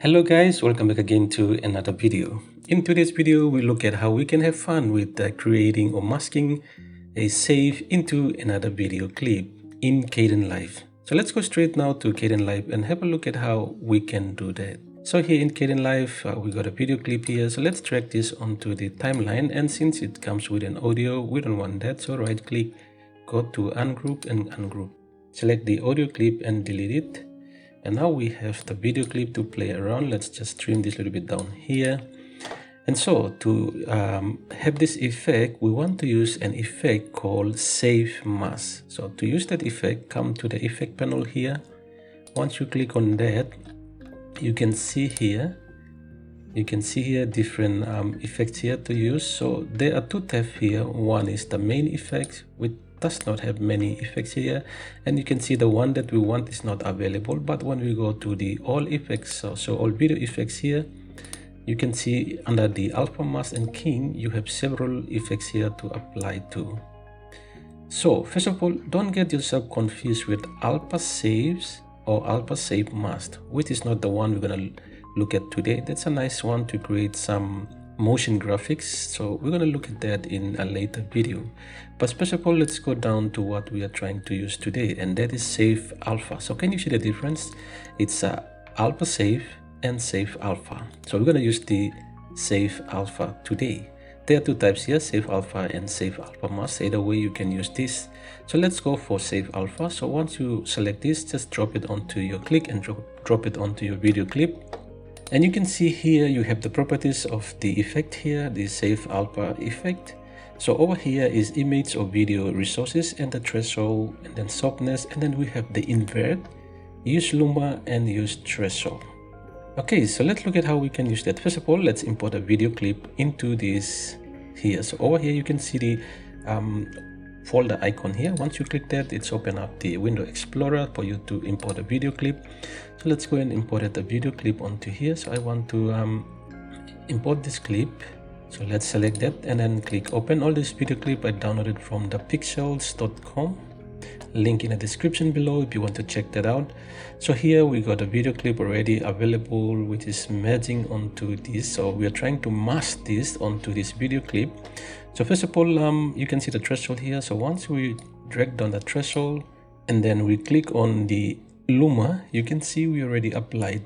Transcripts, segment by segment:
Hello guys, welcome back again to another video. In today's video, we look at how we can have fun with creating or masking a save into another video clip in Kdenlive. So let's go straight now to Kdenlive and have a look at how we can do that. So here in Kdenlive, we got a video clip here. So let's drag this onto the timeline, and since it comes with an audio, we don't want that. So right click, go to ungroup and ungroup. Select the audio clip and delete it. And now we have the video clip to play around. Let's just trim this a little bit down here. And so to have this effect, we want to use an effect called Save Mask. So to use that effect, come to the effect panel here. Once you click on that, you can see here different effects here to use. So there are two tabs here. One is the main effect, which does not have many effects here, and you can see the one that we want is not available. But when we go to the all effects, so all video effects here, you can see under the alpha mask and king, you have several effects here to apply to. So first of all, don't get yourself confused with alpha saves or alpha save mask, which is not the one we're gonna look at today. That's a nice one to create some motion graphics, so we're going to look at that in a later video. But first of all, let's go down to what we are trying to use today, and that is save alpha. So can you see the difference? It's alpha save and save alpha. So we're going to use the save alpha today. There are two types here, save alpha and save alpha mask. Either way you can use this. So let's go for save alpha. So once you select this, just drop it onto your click and drop it onto your video clip. And you can see here you have the properties of the effect here, the save alpha effect. So over here is image or video resources and the threshold and then softness, and then we have the invert, use luma and use threshold. Okay, so let's look at how we can use that. First of all, let's import a video clip into this here. So over here you can see the folder icon here. Once you click that, it's open up the window explorer for you to import a video clip. So let's go and import the video clip onto here. So I want to import this clip. So let's select that and then click open. All this video clip I downloaded from the pixels.com. Link in the description below if you want to check that out. So here we got a video clip already available, which is merging onto this. So we are trying to mask this onto this video clip. So first of all, you can see the threshold here. So once we drag down the threshold and then we click on the luma, you can see we already applied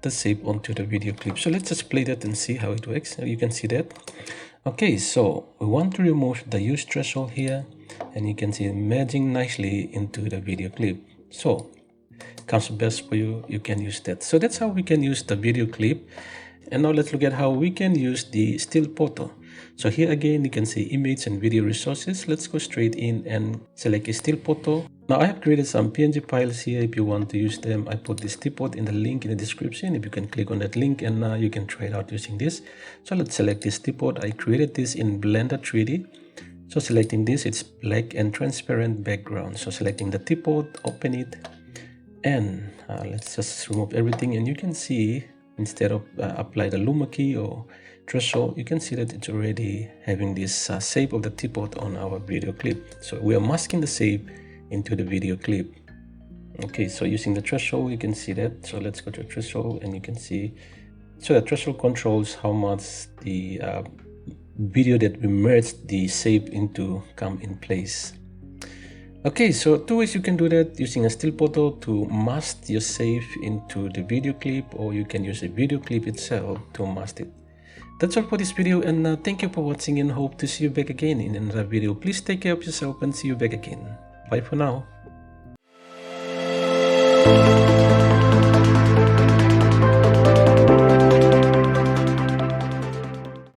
the shape onto the video clip. So let's just play that and see how it works. You can see that. Okay, so we want to remove the use threshold here, and you can see it merging nicely into the video clip. So comes best for you, you can use that. So that's how we can use the video clip. And now let's look at how we can use the still photo. So here again, you can see image and video resources. Let's go straight in and select a still photo. Now I have created some PNG files here. If you want to use them, I put this teapot in the link in the description. If you can click on that link and you can try it out using this. So let's select this teapot. I created this in Blender 3D. So selecting this, it's black and transparent background. So selecting the teapot, open it, and let's just remove everything. And you can see instead of apply the luma key or threshold, you can see that it's already having this shape of the teapot on our video clip. So we are masking the shape into the video clip. Okay, so using the threshold, you can see that. So let's go to threshold and you can see, so the threshold controls how much the video that we merged the shape into come in place. Okay, so two ways you can do that: using a still photo to mask your save into the video clip, or you can use a video clip itself to mask it. That's all for this video, and thank you for watching and hope to see you back again in another video. Please take care of yourself and see you back again. Bye for now.